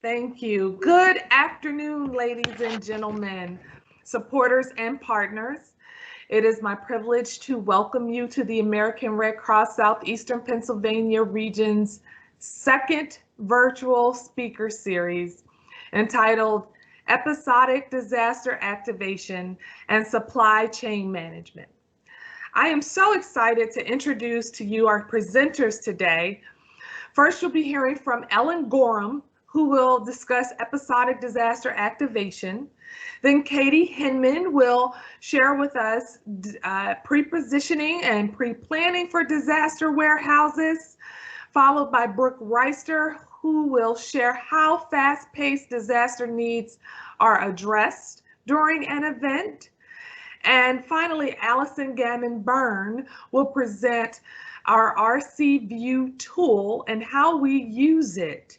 Thank you. Good afternoon, ladies and gentlemen, supporters and partners. It is my privilege to welcome you to the American Red Cross Southeastern Pennsylvania region's second virtual speaker series entitled Episodic Disaster Activation and Supply Chain Management. I am so excited to introduce to you our presenters today. First, you'll be hearing from Ellen Gorham, who will discuss episodic disaster activation. Then Katie Hinman will share with us pre-positioning and pre-planning for disaster warehouses, followed by Brooke Reister, who will share how fast-paced disaster needs are addressed during an event. And finally, Allison Gammon-Byrne will present our RC View tool and how we use it.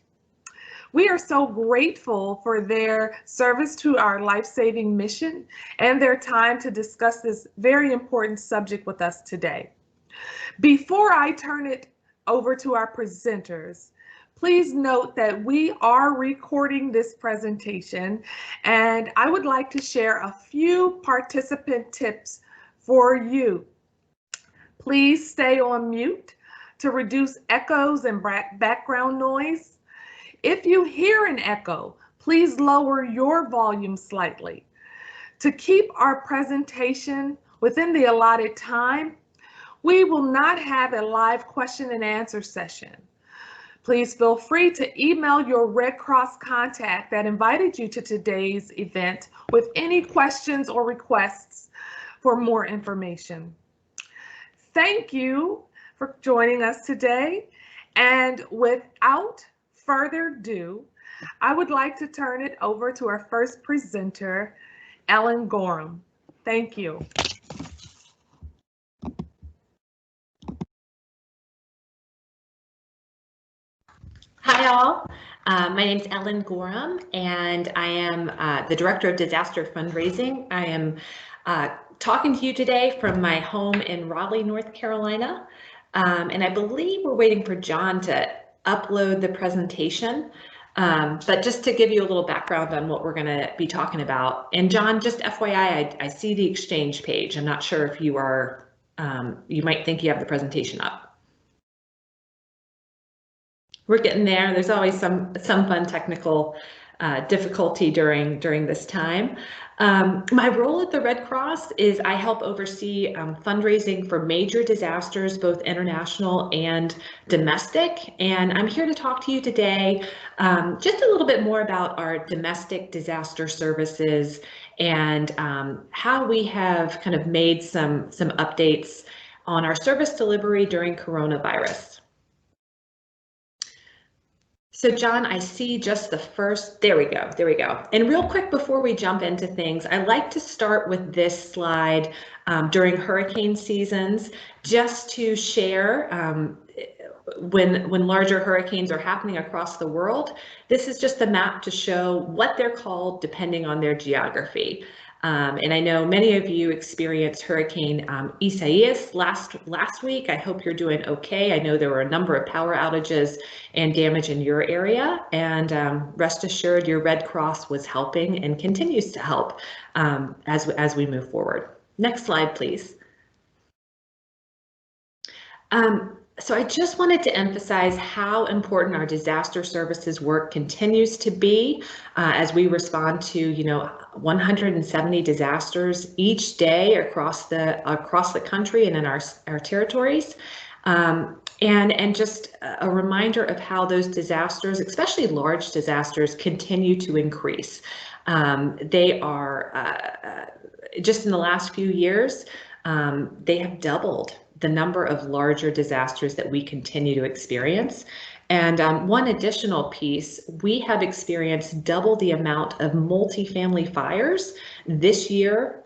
We are so grateful for their service to our life-saving mission and their time to discuss this very important subject with us today. Before I turn it over to our presenters, please note that we are recording this presentation, and I would like to share a few participant tips for you. Please stay on mute to reduce echoes and background noise. If you hear an echo, please lower your volume slightly. To keep our presentation within the allotted time, we will not have a live question and answer session. Please feel free to email your Red Cross contact that invited you to today's event with any questions or requests for more information. Thank you for joining us today. And without further ado, I would like to turn it over to our first presenter, Ellen Gorham. Thank you. Hi all, my name is Ellen Gorham and I am the Director of Disaster Fundraising. I am talking to you today from my home in Raleigh, North Carolina, and I believe we're waiting for John to upload the presentation, but just to give you a little background on what we're going to be talking about. And John, just FYI, I see the Exchange page. I'm not sure if you are, you might think you have the presentation up. We're getting there. There's always some fun technical difficulty during this time. My role at the Red Cross is I help oversee fundraising for major disasters, both international and domestic. And I'm here to talk to you today just a little bit more about our domestic disaster services and how we have kind of made some updates on our service delivery during coronavirus. So John, I see just the first, there we go. And real quick before we jump into things, I like to start with this slide during hurricane seasons, just to share when larger hurricanes are happening across the world. This is just a map to show what they're called depending on their geography. And I know many of you experienced Hurricane Isaias last week. I hope you're doing okay. I know there were a number of power outages and damage in your area, and rest assured your Red Cross was helping and continues to help as we move forward. Next slide, please. So I just wanted to emphasize how important our disaster services work continues to be as we respond to, 170 disasters each day across the country and in our territories. And just a reminder of how those disasters, especially large disasters, continue to increase. They are just in the last few years, they have doubled the number of larger disasters that we continue to experience. And one additional piece, we have experienced double the amount of multifamily fires this year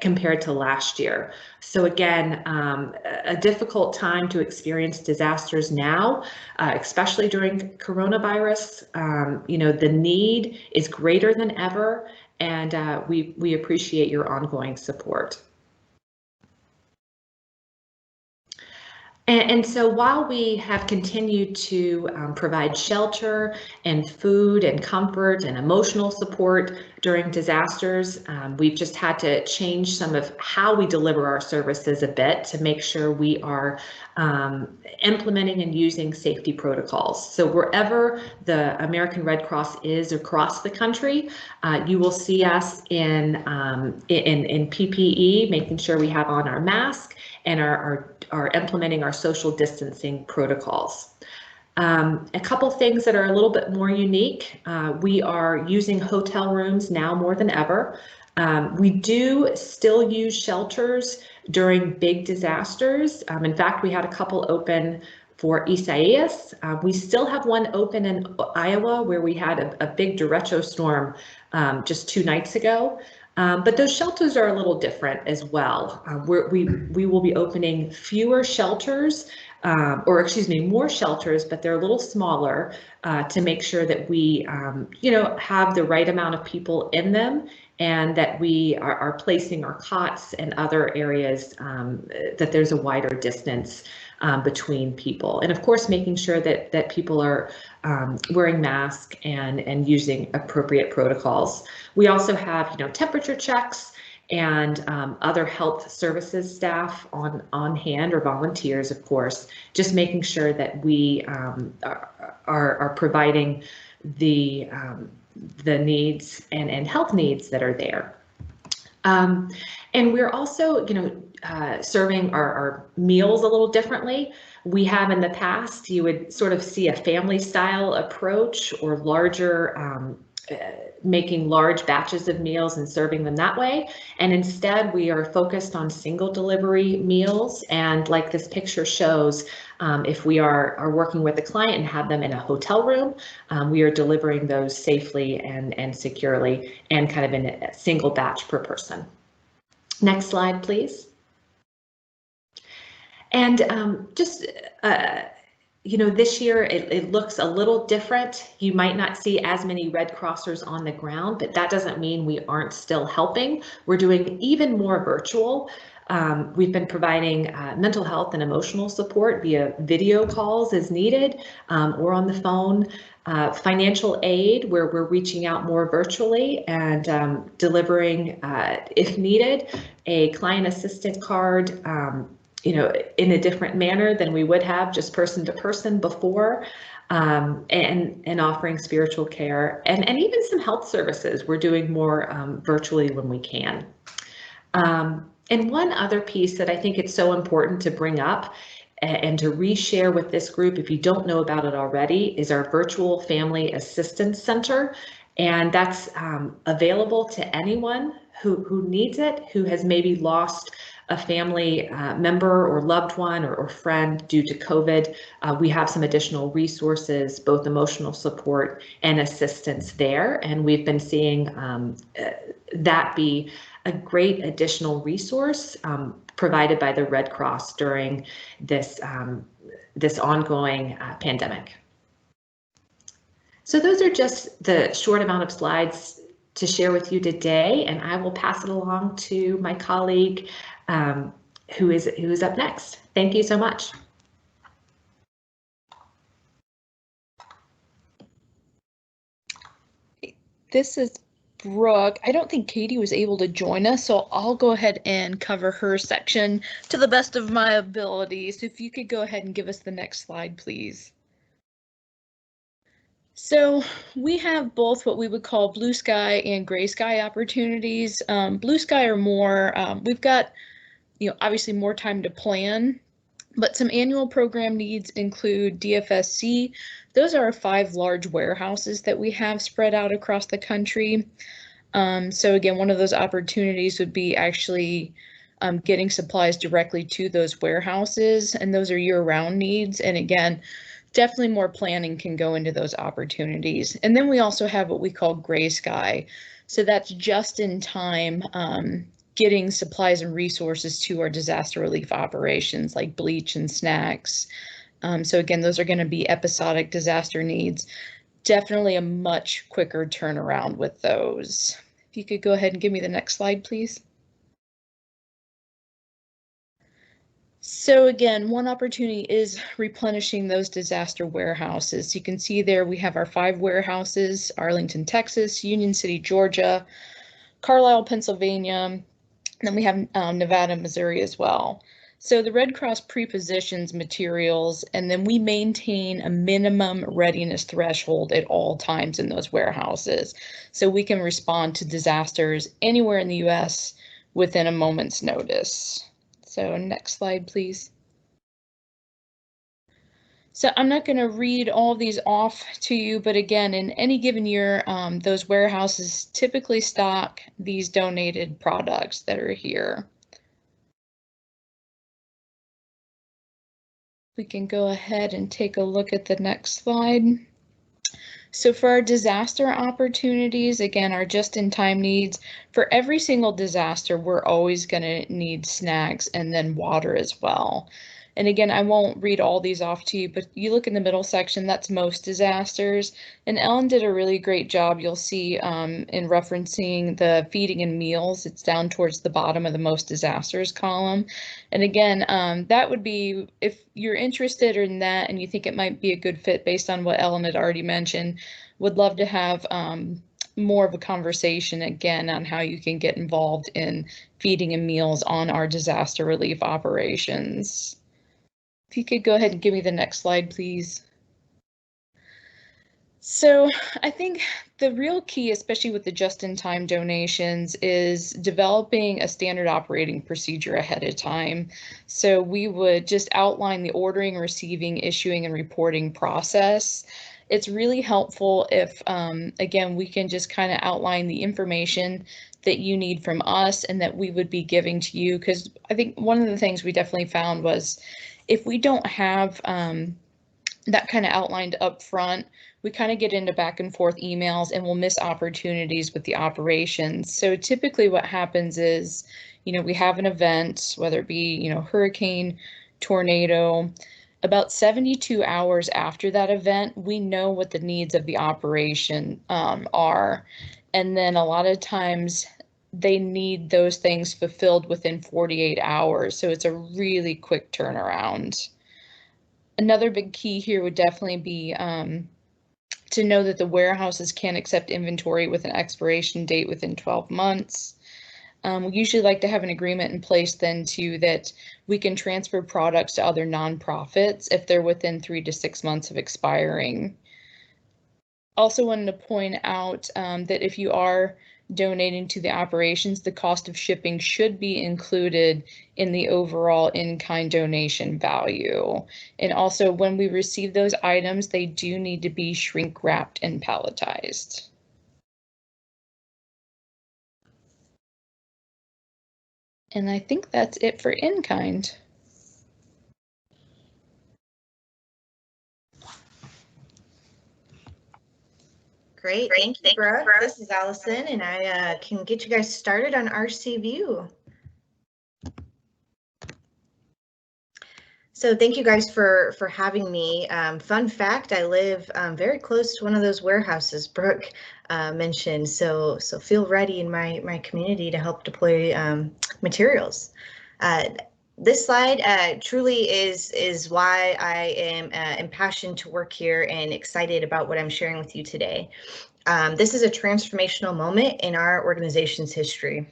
compared to last year. So again, a difficult time to experience disasters now, especially during coronavirus. The need is greater than ever, and we appreciate your ongoing support. And so while we have continued to provide shelter and food and comfort and emotional support during disasters, we've just had to change some of how we deliver our services a bit to make sure we are implementing and using safety protocols. So wherever the American Red Cross is across the country, you will see us in PPE, making sure we have on our mask and are implementing our social distancing protocols. A couple things that are a little bit more unique. We are using hotel rooms now more than ever. We do still use shelters during big disasters. In fact, we had a couple open for Isaias. We still have one open in Iowa where we had a big derecho storm just 2 nights ago. But those shelters are a little different as well. We will be opening fewer shelters, or excuse me, more shelters, but they're a little smaller to make sure that we, have the right amount of people in them, and that we are placing our cots in other areas that there's a wider distance between people, and of course making sure that people are wearing masks and using appropriate protocols. We also have temperature checks and other health services staff on hand, or volunteers, of course, just making sure that we are providing the needs and health needs that are there. And we're also, serving our meals a little differently. We have in the past, you would sort of see a family style approach, or larger, making large batches of meals and serving them that way. And instead we are focused on single delivery meals. And like this picture shows, if we are working with a client and have them in a hotel room, we are delivering those safely and securely, and kind of in a single batch per person. Next slide, please. And this year it looks a little different. You might not see as many Red Crossers on the ground, but that doesn't mean we aren't still helping. We're doing even more virtual. We've been providing mental health and emotional support via video calls as needed, or on the phone. Financial aid, where we're reaching out more virtually and delivering, if needed, a client assistant card, in a different manner than we would have just person to person before, and offering spiritual care and even some health services. We're doing more virtually when we can. And one other piece that I think it's so important to bring up and to reshare with this group, if you don't know about it already, is our virtual family assistance center. And that's available to anyone who needs it, who has maybe lost a family member or loved one or friend due to COVID. We have some additional resources, both emotional support and assistance there. And we've been seeing that be a great additional resource provided by the Red Cross during this, this ongoing pandemic. So those are just the short amount of slides to share with you today, and I will pass it along to my colleague who is up next. Thank you so much. This is Brooke. I don't think Katie was able to join us, so I'll go ahead and cover her section to the best of my abilities. If you could go ahead and give us the next slide, please. So we have both what we would call blue sky and gray sky opportunities. Blue sky are more, we've got, obviously more time to plan, but some annual program needs include DFSC. Those are 5 large warehouses that we have spread out across the country. So again, one of those opportunities would be actually getting supplies directly to those warehouses, and those are year-round needs. And again, definitely more planning can go into those opportunities. And then we also have what we call gray sky. So that's just in time getting supplies and resources to our disaster relief operations like bleach and snacks. So again, those are going to be episodic disaster needs. Definitely a much quicker turnaround with those. If you could go ahead and give me the next slide, please. So again, one opportunity is replenishing those disaster warehouses. You can see there we have our 5 warehouses: Arlington, Texas; Union City, Georgia; Carlisle, Pennsylvania; and then we have Nevada, Missouri as well. So the Red Cross pre-positions materials, and then we maintain a minimum readiness threshold at all times in those warehouses, so we can respond to disasters anywhere in the U.S. within a moment's notice. So next slide, please. So I'm not going to read all these off to you, but again, in any given year, those warehouses typically stock these donated products that are here. We can go ahead and take a look at the next slide. So for our disaster opportunities, again, our just-in-time needs, for every single disaster, we're always going to need snacks and then water as well. And again, I won't read all these off to you, but you look in the middle section, that's most disasters. And Ellen did a really great job, you'll see, in referencing the feeding and meals. It's down towards the bottom of the most disasters column. And again, that would be, if you're interested in that and you think it might be a good fit based on what Ellen had already mentioned, would love to have more of a conversation again on how you can get involved in feeding and meals on our disaster relief operations. If you could go ahead and give me the next slide, please. So I think the real key, especially with the just-in-time donations, is developing a standard operating procedure ahead of time. So we would just outline the ordering, receiving, issuing, and reporting process. It's really helpful if, again, we can just kind of outline the information that you need from us and that we would be giving to you. Because I think one of the things we definitely found was if we don't have that kind of outlined up front, we kind of get into back and forth emails and we'll miss opportunities with the operations. So typically what happens is, we have an event, whether it be, hurricane, tornado, about 72 hours after that event, we know what the needs of the operation are. And then a lot of times they need those things fulfilled within 48 hours. So it's a really quick turnaround. Another big key here would definitely be to know that the warehouses can accept inventory with an expiration date within 12 months. We usually like to have an agreement in place then too that we can transfer products to other nonprofits if they're within 3 to 6 months of expiring. Also wanted to point out that if you are donating to the operations, the cost of shipping should be included in the overall in-kind donation value. And also when we receive those items, they do need to be shrink wrapped and palletized. And I think that's it for in-kind. Great, thank you, Brooke. This is Allison, and I can get you guys started on RC View. So thank you guys for having me. Fun fact, I live very close to one of those warehouses Brooke mentioned, so feel ready in my community to help deploy materials. This slide truly is why I am impassioned to work here and excited about what I'm sharing with you today. This is a transformational moment in our organization's history.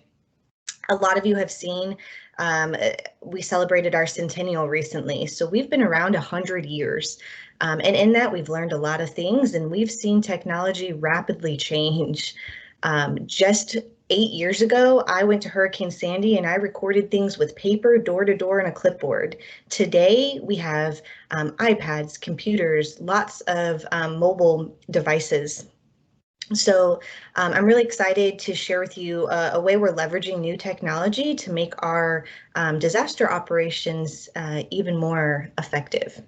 A lot of you have seen, we celebrated our centennial recently, so we've been around 100 years. And in that, we've learned a lot of things, and we've seen technology rapidly change. Just 8 years ago, I went to Hurricane Sandy and I recorded things with paper, door to door, and a clipboard. Today, we have iPads, computers, lots of mobile devices. So I'm really excited to share with you a way we're leveraging new technology to make our disaster operations even more effective.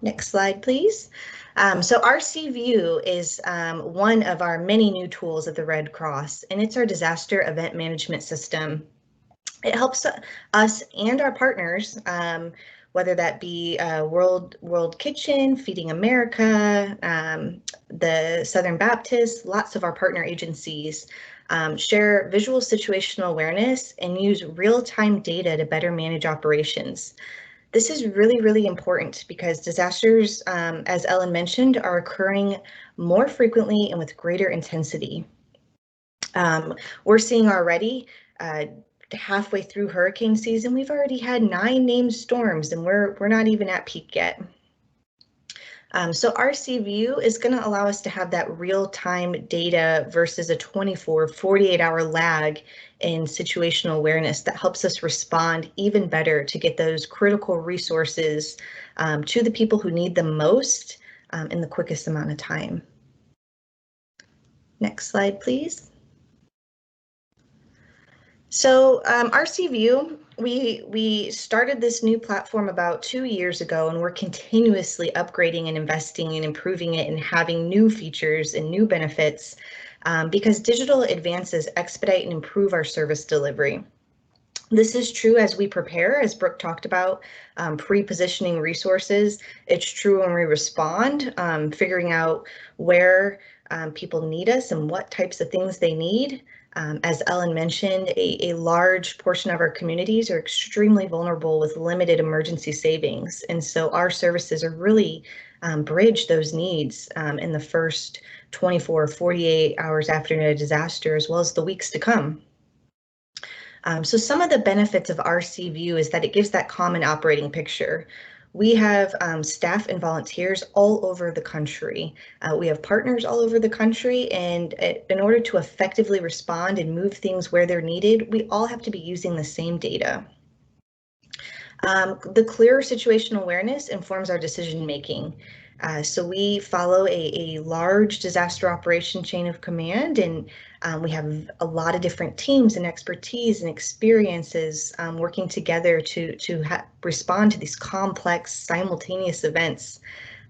Next slide, please. So RC View is one of our many new tools at the Red Cross, and it's our disaster event management system. It helps us and our partners, whether that be World Kitchen, Feeding America, the Southern Baptist, lots of our partner agencies, share visual situational awareness, and use real-time data to better manage operations. This is really, really important because disasters, as Ellen mentioned, are occurring more frequently and with greater intensity. We're seeing already halfway through hurricane season, we've already had 9 named storms, and we're not even at peak yet. So RC View is going to allow us to have that real-time data versus a 48-hour lag in situational awareness that helps us respond even better to get those critical resources to the people who need them most in the quickest amount of time. Next slide, please. So RC View, we started this new platform about 2 years ago, and we're continuously upgrading and investing and improving it and having new features and new benefits because digital advances expedite and improve our service delivery. This is true as we prepare, as Brooke talked about, pre-positioning resources. It's true when we respond, figuring out where people need us and what types of things they need. As Ellen mentioned, a large portion of our communities are extremely vulnerable with limited emergency savings. And so our services are really bridge those needs in the first 24, 48 hours after a disaster, as well as the weeks to come. So some of the benefits of RC View is that it gives that common operating picture. We have staff and volunteers all over the country. We have partners all over the country, and in order to effectively respond and move things where they're needed, we all have to be using the same data. The clear situational awareness informs our decision making. So we follow a large disaster operation chain of command, and we have a lot of different teams and expertise and experiences working together to respond to these complex simultaneous events.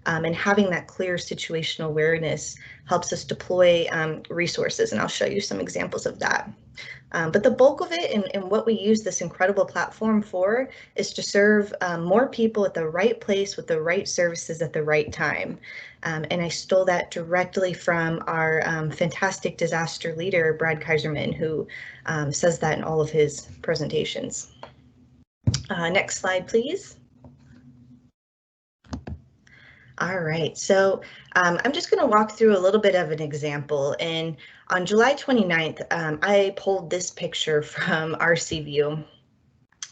And having that clear situational awareness helps us deploy resources, and I'll show you some examples of that. But the bulk of it and what we use this incredible platform for is to serve more people at the right place with the right services at the right time. And I stole that directly from our fantastic disaster leader, Brad Kaiserman, who says that in all of his presentations. Next slide, please. All right, so I'm just going to walk through a little bit of an example. And on July 29th, I pulled this picture from RC View.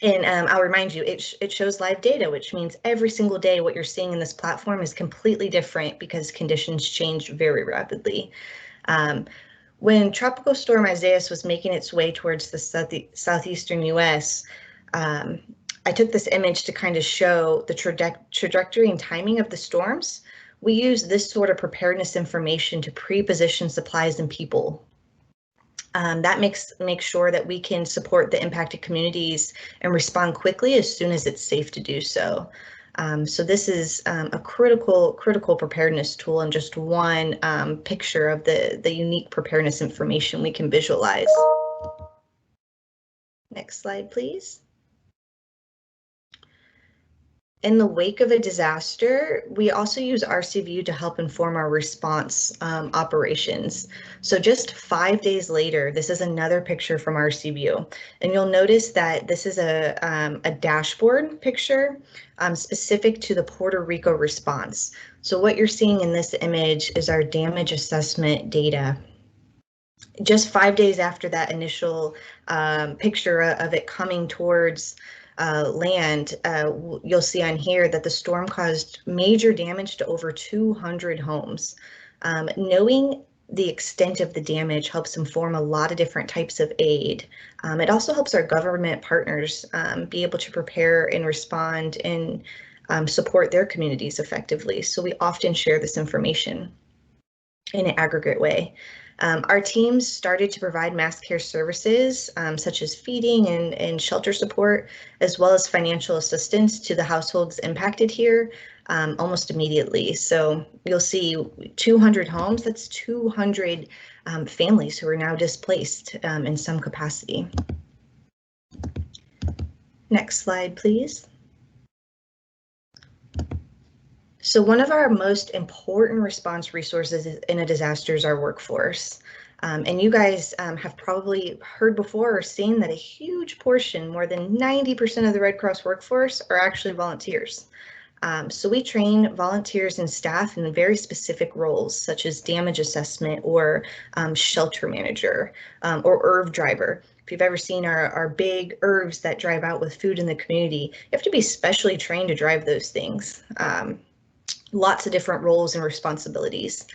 And I'll remind you, it shows live data, which means every single day what you're seeing in this platform is completely different because conditions change very rapidly. When Tropical Storm Isaias was making its way towards the southeastern US, I took this image to kind of show the trajectory and timing of the storms. We use this sort of preparedness information to pre-position supplies and people. That makes sure that we can support the impacted communities and respond quickly as soon as it's safe to do so. So this is a critical preparedness tool and just one picture of the unique preparedness information we can visualize. Next slide, please. In the wake of a disaster, we also use RC View to help inform our response operations. So just 5 days later, this is another picture from RC View, and you'll notice that this is a dashboard picture specific to the Puerto Rico response. So what you're seeing in this image is our damage assessment data. Just 5 days after that initial picture of it coming towards land, you'll see on here that the storm caused major damage to over 200 homes. Knowing the extent of the damage helps inform a lot of different types of aid. It also helps our government partners be able to prepare and respond and support their communities effectively. So we often share this information in an aggregate way. Our teams started to provide mass care services such as feeding and shelter support, as well as financial assistance to the households impacted here almost immediately. So you'll see 200 homes, that's 200 families who are now displaced in some capacity. Next slide, please. So one of our most important response resources in a disaster is our workforce. And you guys have probably heard before or seen that a huge portion, more than 90% of the Red Cross workforce are actually volunteers. So we train volunteers and staff in very specific roles, such as damage assessment or shelter manager or ERV driver. If you've ever seen our big ERVs that drive out with food in the community, you have to be specially trained to drive those things. Lots of different roles and responsibilities.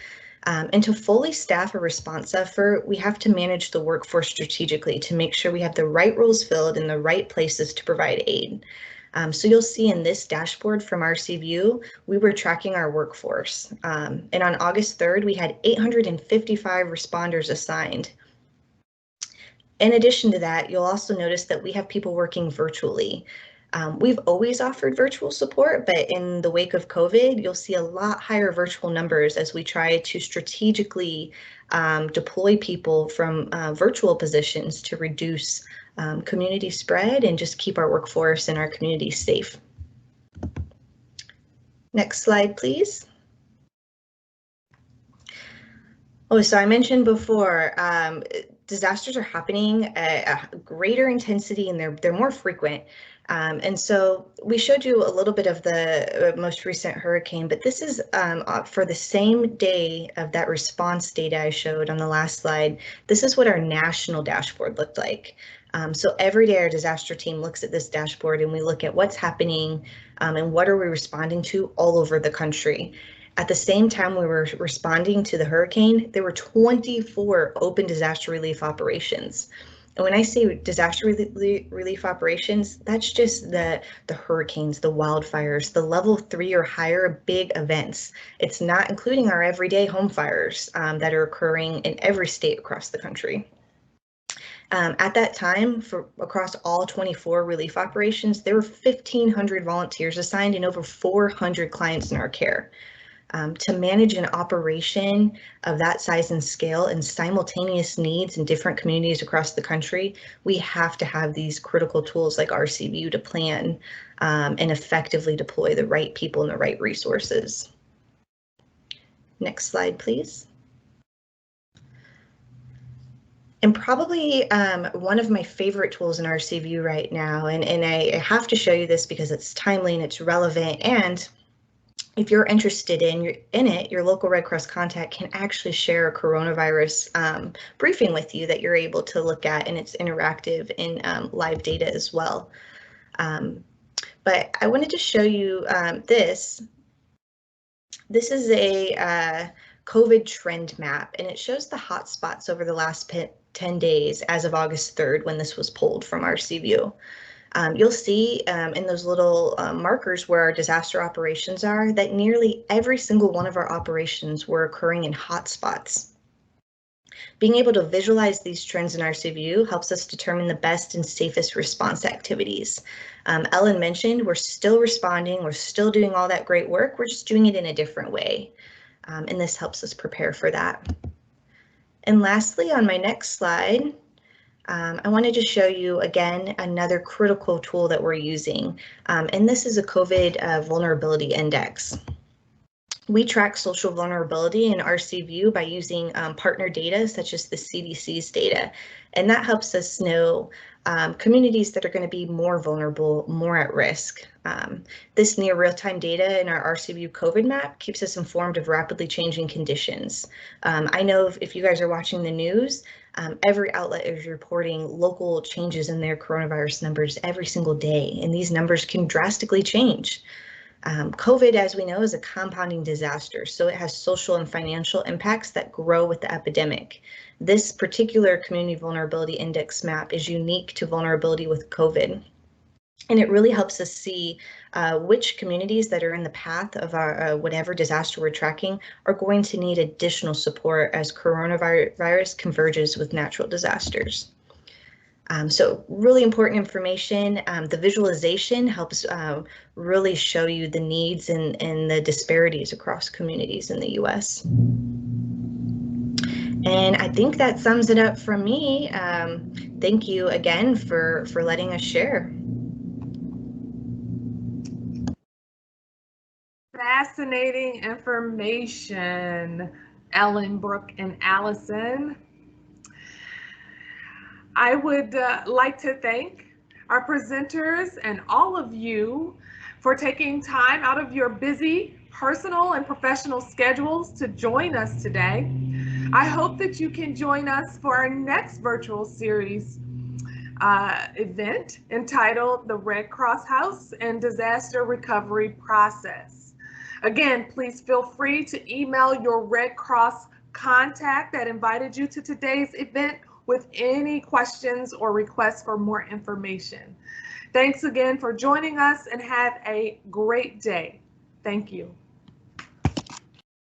And to fully staff a response effort, we have to manage the workforce strategically to make sure we have the right roles filled in the right places to provide aid. So you'll see in this dashboard from RCView, we were tracking our workforce. And on August 3rd, we had 855 responders assigned. In addition to that, you'll also notice that we have people working virtually. We've always offered virtual support, but in the wake of COVID, you'll see a lot higher virtual numbers as we try to strategically deploy people from virtual positions to reduce community spread and just keep our workforce and our communities safe. Next slide, please. Oh, so I mentioned before, disasters are happening at a greater intensity and they're more frequent. And so we showed you a little bit of the most recent hurricane, but this is for the same day of that response data I showed on the last slide. This is what our national dashboard looked like. So every day our disaster team looks at this dashboard and we look at what's happening and what are we responding to all over the country. At the same time we were responding to the hurricane, there were 24 open disaster relief operations. And when I say disaster relief operations, that's just the hurricanes, the wildfires, the level 3 or higher big events. It's not including our everyday home fires that are occurring in every state across the country. At that time, across all 24 relief operations, there were 1,500 volunteers assigned and over 400 clients in our care. To manage an operation of that size and scale and simultaneous needs in different communities across the country, we have to have these critical tools like RCView to plan and effectively deploy the right people and the right resources. Next slide, please. And probably one of my favorite tools in RCView right now, and I have to show you this because it's timely and it's relevant, and if you're interested in it, your local Red Cross contact can actually share a coronavirus briefing with you that you're able to look at, and it's interactive in live data as well. But I wanted to show you this. This is a COVID trend map, and it shows the hotspots over the last 10 days as of August 3rd when this was pulled from RCView. You'll see in those little markers where our disaster operations are that nearly every single one of our operations were occurring in hotspots. Being able to visualize these trends in RCView helps us determine the best and safest response activities. Ellen mentioned we're still responding, we're still doing all that great work, we're just doing it in a different way. And this helps us prepare for that. And lastly, on my next slide, I wanted to show you again another critical tool that we're using, and this is a COVID vulnerability index. We track social vulnerability in RCView by using partner data such as the CDC's data, and that helps us know communities that are going to be more vulnerable, more at risk. This near real-time data in our RCView COVID map keeps us informed of rapidly changing conditions. I know if you guys are watching the news, every outlet is reporting local changes in their coronavirus numbers every single day, and these numbers can drastically change. COVID, as we know, is a compounding disaster, so it has social and financial impacts that grow with the epidemic. This particular community vulnerability index map is unique to vulnerability with COVID, and it really helps us see which communities that are in the path of our whatever disaster we're tracking are going to need additional support as coronavirus converges with natural disasters. So really important information. The visualization helps really show you the needs and the disparities across communities in the US. And I think that sums it up from me. Thank you again for letting us share. Fascinating information, Ellen, Brooke, and Allison. I would like to thank our presenters and all of you for taking time out of your busy personal and professional schedules to join us today. I hope that you can join us for our next virtual series event entitled The Red Cross House and Disaster Recovery Process. Again, please feel free to email your Red Cross contact that invited you to today's event with any questions or requests for more information. Thanks again for joining us and have a great day. Thank you.